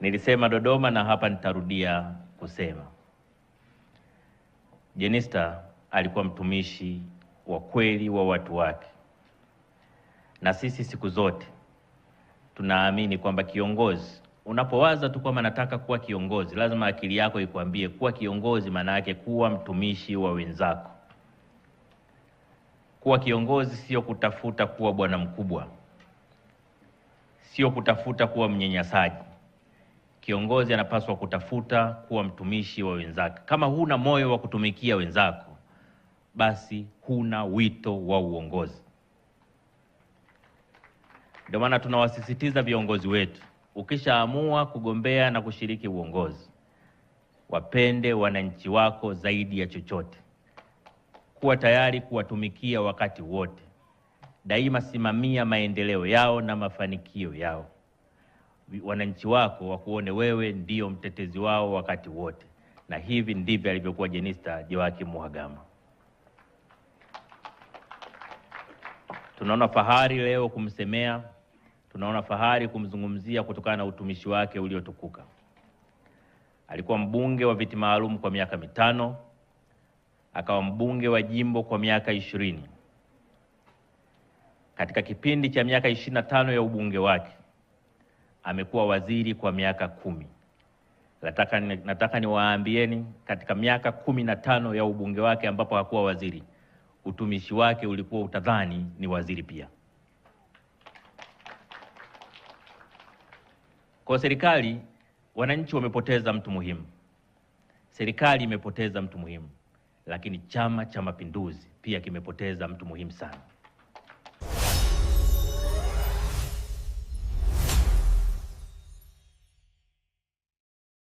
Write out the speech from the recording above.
Nilisema Dodoma na hapa nitarudia kusema. Jenista alikuwa mtumishi wa kweli wa watu wake. Na sisi siku zote tunaamini kwamba kiongozi, unapowaza tu kwamba nataka kuwa kiongozi, lazima akili yako ikwambie kuwa kiongozi maana yake kuwa mtumishi wa wenzako. Kuwa kiongozi sio kutafuta kuwa bwana mkubwa, sio kutafuta kuwa mnyanyasaji. Kiongozi anapaswa kutafuta kuwa mtumishi wa wenzake. Kama huna moyo wa kutumikia wenzako, basi huna wito wa uongozi. Ndio maana tunawasisitiza viongozi wetu, ukishaamua kugombea na kushiriki uongozi, wapende wananchi wako zaidi ya chochote. Kuwa tayari kuwatumikia wakati wote. Daima simamia maendeleo yao na mafanikio yao. Wananchi wako wakuone wewe ndio mtetezi wao wakati wote. Na hivi ndivyo alivyokuwa Jenista Joakim Mhagama. Tunaona fahari leo kumsemea, tunaona fahari kumzungumzia kutokana na utumishi wake uliotukuka. Alikuwa mbunge wa viti maalum kwa miaka 5, akawa mbunge wa jimbo kwa miaka 20. Katika kipindi cha miaka 25 ya ubunge wake, amekuwa waziri kwa miaka 10. Nataka niwaambieni, katika miaka 15 ya ubunge wake ambapo hakuwa waziri, utumishi wake ulikuwa utadhani ni waziri pia. Kwa serikali, wananchi wamepoteza mtu muhimu. Serikali imepoteza mtu muhimu, lakini Chama cha Mapinduzi pia kimepoteza mtu muhimu sana.